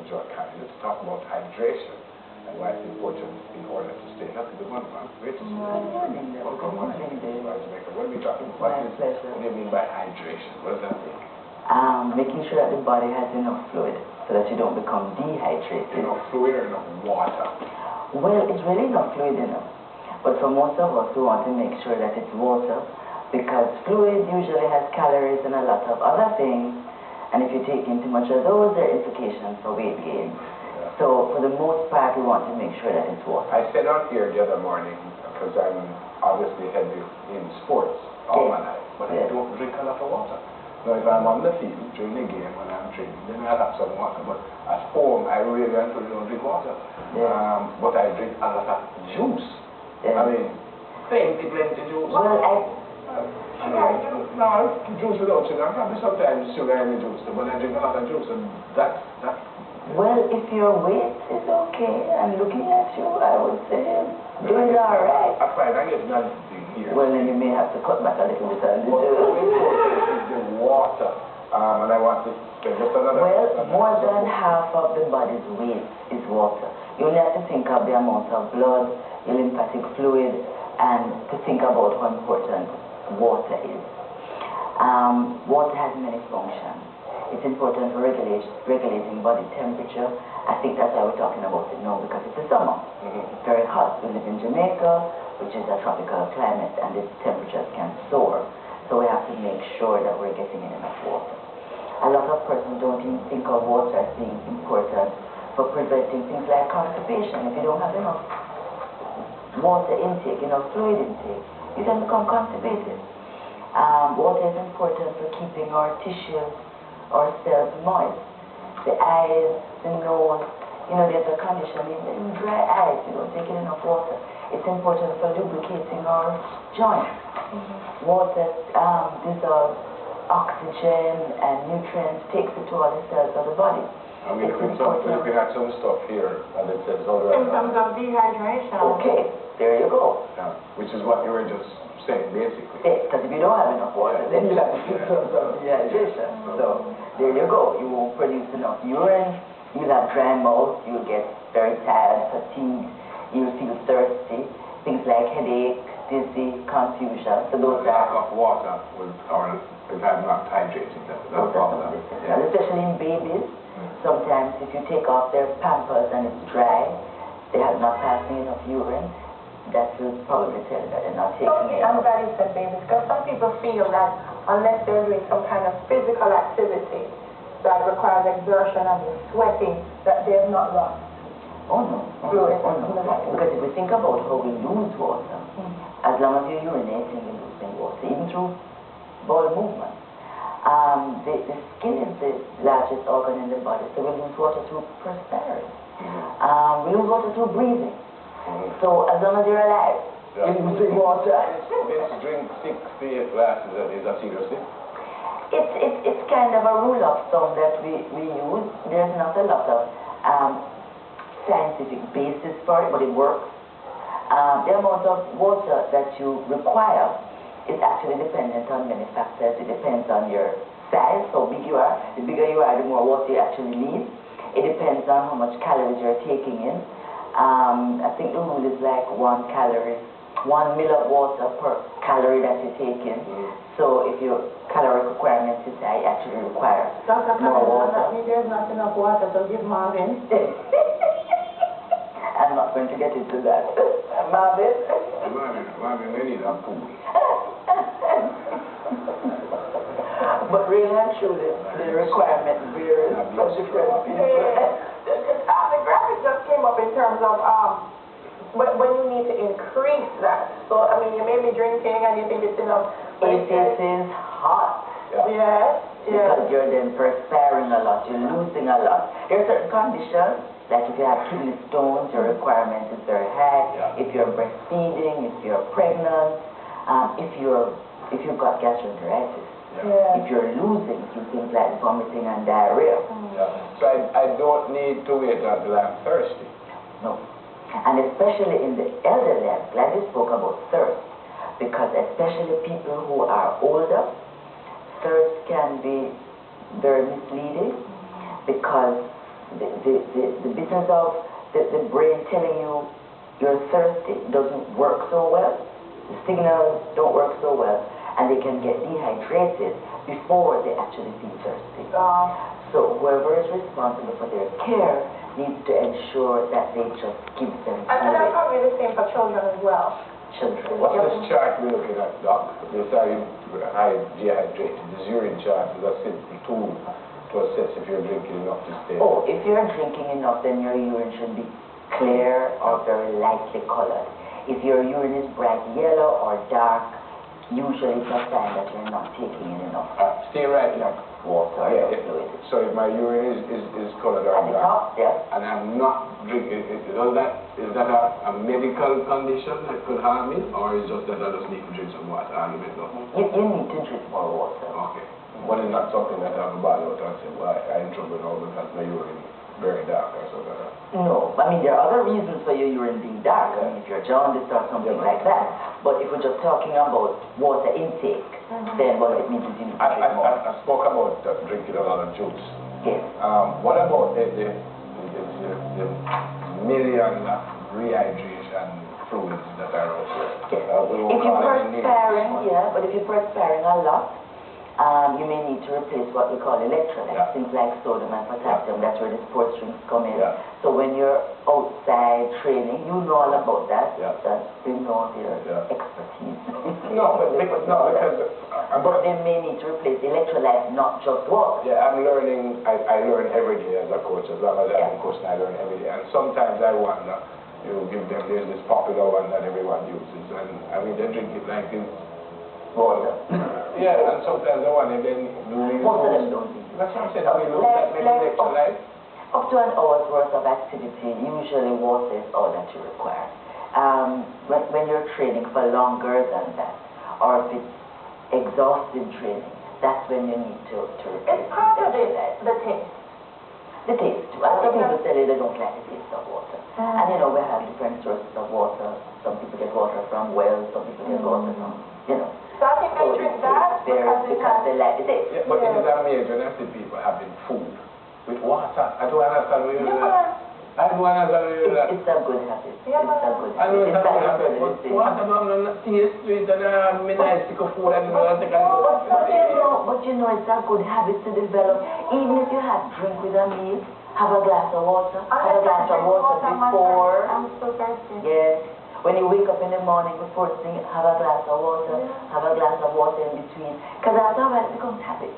short time. Let's talk about hydration and why it's important in order to stay healthy. Good morning, ma'am. Great to see you. Welcome once again to Jamaica. What are we talking about? What do you mean by hydration? What does that mean? Making sure that the body has enough fluid so that you don't become dehydrated. Enough fluid or enough water? Well, it's really not fluid enough. But for most of us, we want to make sure that it's water because fluid usually has calories and a lot of other things. And if you take in too much of those, there are implications for weight gain. Yeah. So for the most part, we want to make sure that it's water. I said out here the other morning, because I'm obviously heavy in sports all my life, but I don't drink a lot of water. Now if I'm on the field during the game when I'm training, then I'll have some water. But at home, I really and truly don't drink water. Yeah. But I drink a lot of juice. Yeah. I mean, plenty juice. Well, no, juice without sugar. Probably sometimes sugar in the juice, but I drink a lot of juice, and that's. Well, if your weight is okay, and looking at you, I would say doing all right. I find I get nothing here. Well, then you may have to cut back a little bit on the juice. The water, and I want to spend just another. Well, more than half of the body's weight is water. You only have to think of the amount of blood, your lymphatic fluid, and to think about how important water is. Water has many functions. It's important for regulating body temperature. I think that's why we're talking about it now, because it's the summer. It's very hot. We live in Jamaica, which is a tropical climate, and the temperatures can soar. So we have to make sure that we're getting in enough water. A lot of persons don't even think of water as being important for preventing things like constipation. If you don't have enough water intake, enough fluid intake, you can become constipated. Water is important for keeping our tissues, our cells moist. The eyes, the nose, there's a condition in dry eyes, you don't take in enough water. It's important for lubricating our joints. Water dissolves oxygen and nutrients, takes it to all the cells of the body. We're looking at some stuff here, and it says symptoms of dehydration. Okay, there you go. Yeah, which is what you were just saying, basically. Yes, because if you don't have enough water, then you have symptoms of dehydration. So there you go. You won't produce enough urine. You'll have dry mouth. You'll get very tired, fatigued. You'll feel thirsty. Things like headache, dizzy, confusion. So those lack of water or if I'm not hydrated, that's a problem. And especially in babies. Sometimes if you take off their pampers and it's dry, they have not passing enough urine, that will probably tell you that they're not taking it. I'm glad you said babies, because some people feel that unless they're doing some kind of physical activity that requires exertion and sweating, that they've not lost. Oh no. Because if we think about how we lose water, as long as you're urinating, you're losing water, even through bowel movement. The skin is the largest organ in the body, so we lose water through perspiring. We lose water through breathing. So as long as you're alive, you're losing water. Let's drink 6 to 8 glasses a day. Is that seriously? It's kind of a rule of thumb that we use. There's not a lot of scientific basis for it, but it works. The amount of water that you require is actually dependent on many factors. It depends on your size, how big you are. The bigger you are, the more water you actually need. It depends on how much calories you're taking in. I think the rule is like 1 ml of water per calorie that you take in. So if your caloric requirement is high, you actually require more water. That means there's not enough water to give Marvin. I'm not going to get into that. Marvin, we need a pool. But really and truly, the requirement varies for different people. The graphic just came up in terms of when you need to increase that. So, I mean, you may be drinking and you think it's enough. But it is hot. Yes. Because you're then perspiring a lot, you're losing a lot. There are certain conditions, like if you have kidney stones, your requirement is very high. If you're breastfeeding, if you're pregnant, if you've got gastroenteritis. If you're losing through things like vomiting and diarrhea. So I don't need to wait until I'm thirsty. No. And especially in the elderly, I'm glad you spoke about thirst, because especially people who are older, thirst can be very misleading, because the business of the brain telling you you're thirsty doesn't work so well. The signals don't work so well, and they can get dehydrated before they actually feel thirsty. So whoever is responsible for their care needs to ensure that they just give them And that's probably the same for children as well. children. What's this chart we're looking at, Doc? This high dehydrated. This urine chart is a simple tool to assess if you're drinking enough to stay. Oh, if you're drinking enough, then your urine should be clear or very lightly colored. If your urine is bright yellow or dark, usually it's a sign that you're not taking in enough. Stay right now. Water or fluid. So if my urine is colored or dark, and I'm not drinking, is that a medical condition that could harm me, or is just that I just need to drink some water? Argument, no? You need to drink more water. Okay. But it's not something that I have a bad out and say, well, I'm in trouble now because my urine is very dark or something like that. No, I mean, there are other reasons for your urine being dark. I mean, if you're jaundiced or something like that. But if we're just talking about water intake, then what it means is you need to drink more. I spoke about drinking a lot of juice. Yes. What about the million rehydration fluids that are out there? Yes. If you're perspiring, but if you're perspiring a lot, you may need to replace what we call electrolytes, things like sodium and potassium. That's where the sports drinks come in. So when you're outside training, you know all about that. That's you know your expertise. But they may need to replace electrolytes, not just water. Yeah, I'm learning. I learn every day as a coach. As long as I'm a coach, I learn every day. And sometimes I wonder, you give them this popular one that everyone uses, and I mean they drink it like this. Water. And sometimes I wonder then most of them don't. That's what I'm saying. We lose that many electrolytes. Up to an hour's worth of activity, usually water is all that you require. When you're training for longer than that, or if it's exhausting training, that's when you need to replace. It's part of it, the taste. The taste too. And some people say they don't like the taste of water. And you know, we have different sources of water. Some people get water from wells, some people get water from, you know. So I think they drink that because they like the taste. Yeah, but it is amazing when I see people having food with water. I don't understand where you do that. I don't understand where you do that. It's a good habit. It's a good habit. I know it's a good habit, but water don't have no taste to it, and I mean, I stick a food and I take a But you know, it's a good habit to develop. Even if you have drink with a meal, have a glass of water. Have a glass of water before. I'm so thirsty. Yes. When you wake up in the morning, before sleeping, have a glass of water. Have a glass of water in between. Because after a while, it becomes habit.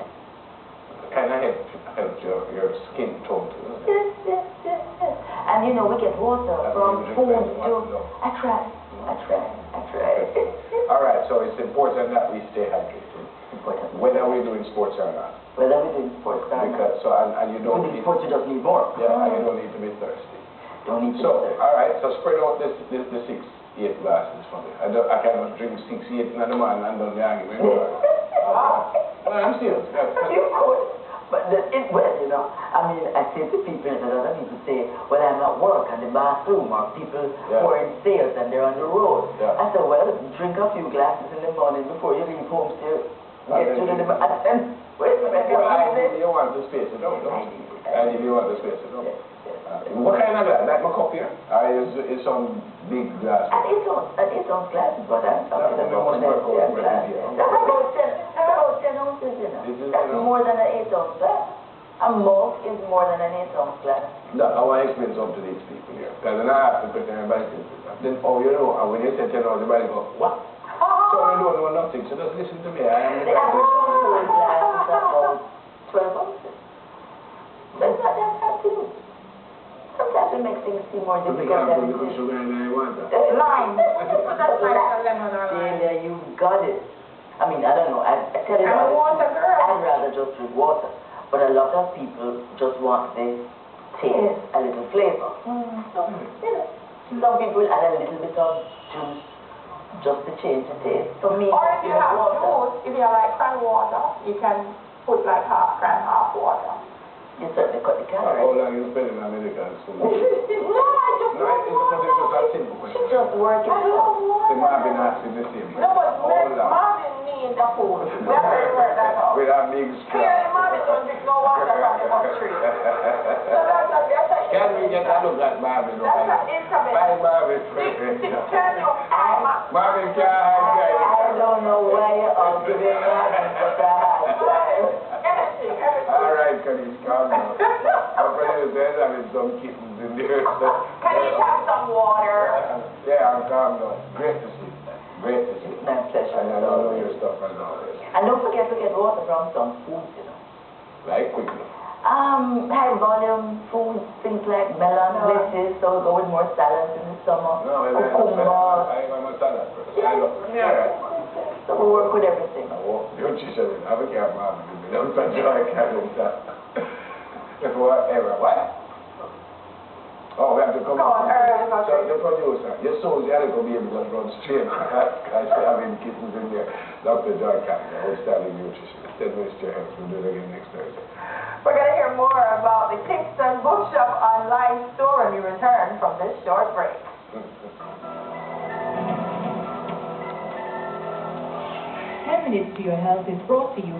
Can I help your skin tone too? Yes. And you know, we get water from food too. I try. All right, so it's important that we stay hydrated. Whether we're doing sports or not. Whether we're doing sports or not. Because, and you don't need... sports, you just need more. Yeah, and you don't need to be thirsty. Don't need to be thirsty. All right, so spread out the 6-8 glasses for me. I cannot drink 6-8 in the morning and don't argue. No, I'm serious. You could. But well, you know, I mean, I say to people, and other people say, well, I'm at work and the bathroom, or people who are in sales and they're on the road. I said, well, drink a few glasses in the morning before you leave home to get to the bathroom. You want the space, don't you? And if you want the space, don't you? What kind of glass? Like my cup here? Is some big glass? An 8-ounce glass is what I'm talking about. That's about 10 ounces, you know. That's more than an 8-ounce glass. A mug is more than an 8-ounce glass. No, I want to explain something to these people here. Because then I have to pretend everybody says, then, oh, you know, and when you say 10 ounces, everybody goes, what? So I don't know nothing, so just listen to me. I am the average glass is about 12 ounces. That's not that hard to do. Sometimes it makes things seem more difficult than it is. Lime. That's like a lemon or lime. Yeah, you got it. I mean, I don't know. I tell you, I'm a water girl. I'd rather just drink water. But a lot of people just want the taste, a little flavor. So, you know, some people add a little bit of juice just to change the taste. For me, or if you have juice, if you like cran water, you can put like half cran, half water. You certainly cut the calories. How long you spend in America? No, I just She's just working. The Marvin asking the same. No, but Marvin needs the food. We have to work that out. With our big Here, Marvin don't drink no water from the must tree. So that's a Can we get a look at Marvin? That's an intimate. Bye, Marvin. Can you? Marvin can't hide I don't know why you're arguing Marvin for Everything. All right, Kanish, calm down. I'm pretty there's having some kittens in there. Can you have some water? Yeah, I'm calm down. Great to see. Great to see. My pleasure. And I don't know your stuff and all this. And don't forget to get water from some foods, you know. Like quickly. High volume foods, things like melon, lettuce, so go with more salads in the summer. No, Cucumber. I'm a salad person. I love it. Yeah. So we work with everything. I walk nutrition. I don't care about it. Don't touch your calendar. If whatever. What? Oh, we have to come on, so the producer, your soul's the other baby just run straight. I still having kittens in there. Dr. Callender, outstanding nutritionist. 10 minutes to your health. We'll do it again next Thursday. We're going to hear more about the Kingston Bookshop online store when we return from this short break. 10 Minutes to Your Health is brought to you